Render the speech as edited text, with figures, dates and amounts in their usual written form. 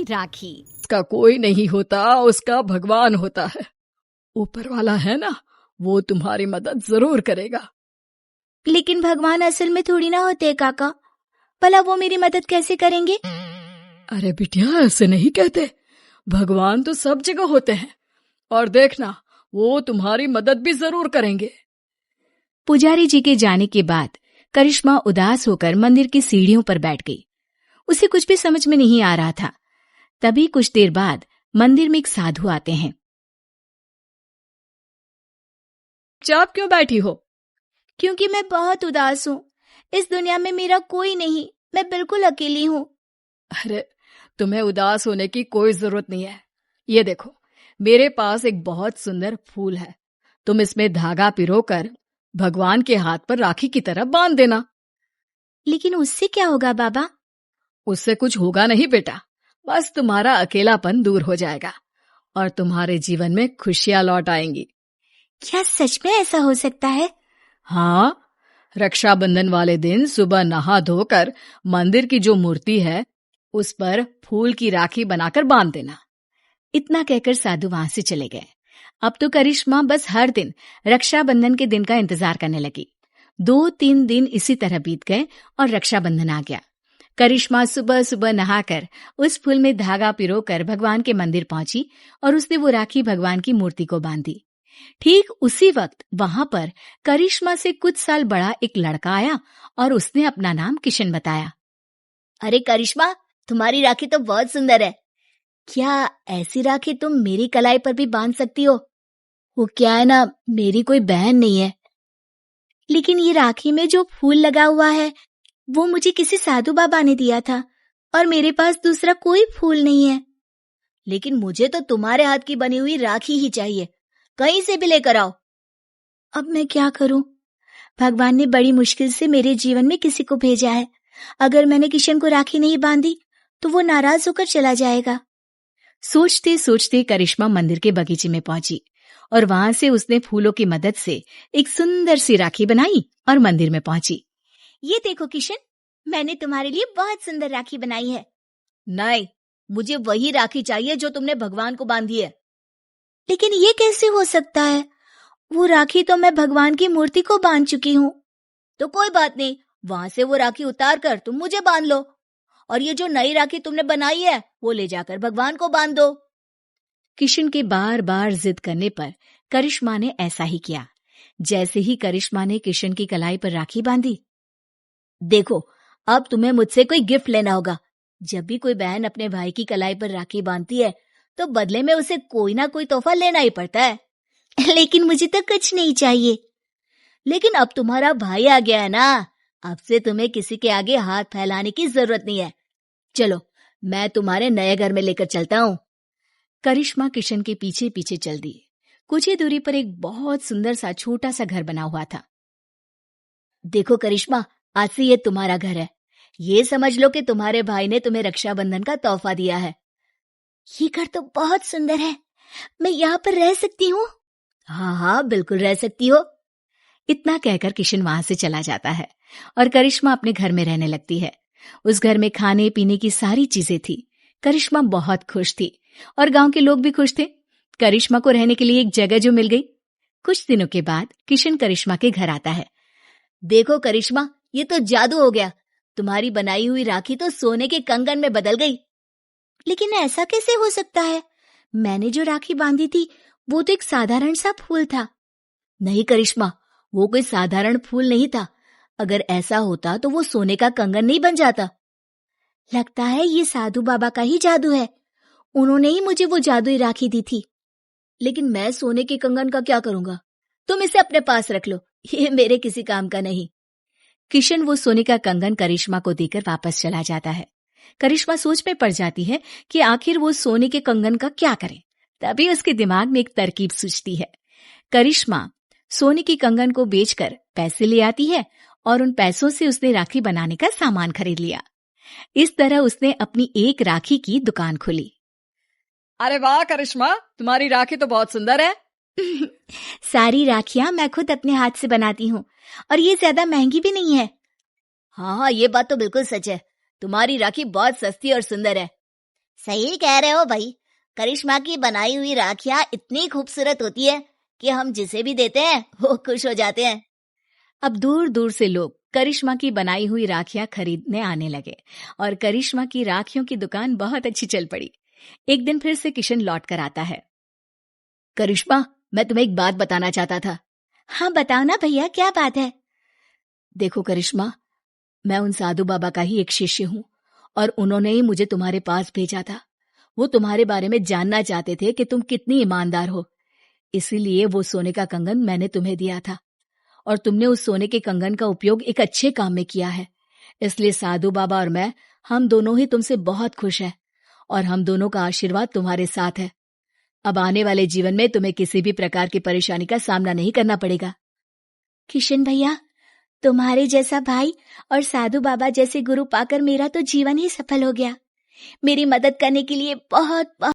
राखी का कोई नहीं होता, उसका भगवान होता है। ऊपर वाला है ना, वो तुम्हारी मदद जरूर करेगा। लेकिन भगवान असल में थोड़ी ना होते काका, भला वो मेरी मदद कैसे करेंगे? अरे बिटिया, ऐसे नहीं कहते। भगवान तो सब जगह होते हैं, और देखना वो तुम्हारी मदद भी जरूर करेंगे। पुजारी जी के जाने के बाद करिश्मा उदास होकर मंदिर की सीढ़ियों पर बैठ गई। उसे कुछ भी समझ में नहीं आ रहा था। तभी कुछ देर बाद मंदिर में एक साधु आते हैं। आप क्यों बैठी हो? क्योंकि मैं बहुत उदास हूँ। इस दुनिया में मेरा कोई नहीं, मैं बिल्कुल अकेली हूँ। अरे, तुम्हें उदास होने की कोई जरूरत नहीं है। ये देखो, मेरे पास एक बहुत सुंदर फूल है। तुम इसमें धागा पिरोकर भगवान के हाथ पर राखी की तरह बांध देना। लेकिन उससे क्या होगा बाबा? उससे कुछ होगा नहीं बेटा, बस तुम्हारा अकेलापन दूर हो जाएगा और तुम्हारे जीवन में खुशियां लौट आएंगी। क्या सच में ऐसा हो सकता है? हाँ, रक्षाबंधन वाले दिन सुबह नहा धोकर मंदिर की जो मूर्ति है उस पर फूल की राखी बनाकर बांध देना। इतना कहकर साधु वहां से चले गए। अब तो करिश्मा बस हर दिन रक्षाबंधन के दिन का इंतजार करने लगी। 2-3 दिन इसी तरह बीत गए और रक्षाबंधन आ गया। करिश्मा सुबह सुबह नहाकर उस फूल में धागा पिरोकर भगवान के मंदिर पहुंची और उसने वो राखी भगवान की मूर्ति को बांधी। ठीक उसी वक्त वहां पर करिश्मा से कुछ साल बड़ा एक लड़का आया और उसने अपना नाम किशन बताया। अरे करिश्मा, तुम्हारी राखी तो बहुत सुंदर है। क्या ऐसी राखी तुम मेरी कलाई पर भी बांध सकती हो? वो क्या है ना, मेरी कोई बहन नहीं है। लेकिन ये राखी में जो फूल लगा हुआ है वो मुझे किसी साधु बाबा ने दिया था और मेरे पास दूसरा कोई फूल नहीं है। लेकिन मुझे तो तुम्हारे हाथ की बनी हुई राखी ही चाहिए, कहीं से भी लेकर आओ। अब मैं क्या करूं? भगवान ने बड़ी मुश्किल से मेरे जीवन में किसी को भेजा है। अगर मैंने किशन को राखी नहीं बांधी तो वो नाराज होकर चला जाएगा। सोचते सोचते करिश्मा मंदिर के बगीचे में पहुंची और वहां से उसने फूलों की मदद से एक सुंदर सी राखी बनाई और मंदिर में पहुंची। ये देखो किशन, मैंने तुम्हारे लिए बहुत सुंदर राखी बनाई है। नहीं, मुझे वही राखी चाहिए जो तुमने भगवान को बांधी है। लेकिन ये कैसे हो सकता है? वो राखी तो मैं भगवान की मूर्ति को बांध चुकी हूँ। तो कोई बात नहीं, वहां से वो राखी उतार कर तुम मुझे बांध लो और ये जो नई राखी तुमने बनाई है वो ले जाकर भगवान को बांध दो। किशन के बार बार जिद करने पर करिश्मा ने ऐसा ही किया। जैसे ही करिश्मा ने किशन की कलाई पर राखी बांधी, देखो अब तुम्हें मुझसे कोई गिफ्ट लेना होगा। जब भी कोई बहन अपने भाई की कलाई पर राखी बांधती है तो बदले में उसे कोई ना कोई तोहफा लेना ही पड़ता है। लेकिन मुझे तो कुछ नहीं चाहिए। लेकिन अब तुम्हारा भाई आ गया है ना, अब से तुम्हें किसी के आगे हाथ फैलाने की जरूरत नहीं है। चलो, मैं तुम्हारे नए घर में लेकर चलता हूँ। करिश्मा किशन के पीछे पीछे चल दी। कुछ ही दूरी पर एक बहुत सुंदर सा छोटा सा घर बना हुआ था। देखो करिश्मा, आज से ये तुम्हारा घर है। ये समझ लो कि तुम्हारे भाई ने तुम्हें रक्षाबंधन का तोहफा दिया है। ये घर तो बहुत सुंदर है, मैं यहाँ पर रह सकती हूँ? हाँ हाँ, बिल्कुल रह सकती हो। इतना कहकर किशन वहां से चला जाता है और करिश्मा अपने घर में रहने लगती है। उस घर में खाने पीने की सारी चीजें थी। करिश्मा बहुत खुश थी और गांव के लोग भी खुश थे। करिश्मा को रहने के लिए एक जगह जो मिल गई। कुछ दिनों के बाद किशन करिश्मा के घर आता है। देखो करिश्मा, ये तो जादू हो गया। तुम्हारी बनाई हुई राखी तो सोने के कंगन में बदल गई। लेकिन ऐसा कैसे हो सकता है? मैंने जो राखी बांधी थी वो तो एक साधारण सा फूल था। नहीं करिश्मा, वो कोई साधारण फूल नहीं था। अगर ऐसा होता तो वो सोने का कंगन नहीं बन जाता। लगता है ये साधु बाबा का ही जादू है। उन्होंने ही मुझे वो जादुई राखी दी थी। लेकिन मैं सोने के कंगन का क्या करूंगा? तुम इसे अपने पास रख लो, ये मेरे किसी काम का नहीं। किशन वो सोने का कंगन करिश्मा को देकर वापस चला जाता है। करिश्मा सोच में पड़ जाती है कि आखिर वो सोने के कंगन का क्या करे। तभी उसके दिमाग में एक तरकीब सूझती है। करिश्मा सोने की कंगन को बेचकर पैसे ले आती है और उन पैसों से उसने राखी बनाने का सामान खरीद लिया। इस तरह उसने अपनी एक राखी की दुकान खोली। अरे वाह करिश्मा, तुम्हारी राखी तो बहुत सुंदर है। सारी राखियां मैं खुद अपने हाथ से बनाती हूँ और ये ज्यादा महंगी भी नहीं है। हाँ हाँ, ये बात तो बिल्कुल सच है। तुम्हारी राखी बहुत सस्ती और सुंदर है। सही कह रहे हो भाई। करिश्मा की बनाई हुई राखियां इतनी खूबसूरत होती है कि हम जिसे भी देते हैं वो खुश हो जाते हैं। अब दूर दूर से लोग करिश्मा की बनाई हुई राखियां खरीदने आने लगे और करिश्मा की राखियों की दुकान बहुत अच्छी चल पड़ी। एक दिन फिर से किशन लौट कर आता है। करिश्मा, मैं तुम्हें एक बात बताना चाहता था। हाँ बताओ ना भैया, क्या बात है? देखो करिश्मा, मैं उन साधु बाबा का ही एक शिष्य हूँ और उन्होंने ही मुझे तुम्हारे पास भेजा था। वो तुम्हारे बारे में जानना चाहते थे कि तुम कितनी ईमानदार हो, इसीलिए वो सोने का कंगन मैंने तुम्हें दिया था और तुमने उस सोने के कंगन का उपयोग एक अच्छे काम में किया है। इसलिए साधु बाबा और मैं, हम दोनों ही तुमसे बहुत खुश हैं और हम दोनों का आशीर्वाद तुम्हारे साथ है। अब आने वाले जीवन में तुम्हें किसी भी प्रकार की परेशानी का सामना नहीं करना पड़ेगा। किशन भैया, तुम्हारे जैसा भाई और साधु बाबा जैसे गुरु पाकर मेरा तो जीवन ही सफल हो गया। मेरी मदद करने के लिए बहुत बहुत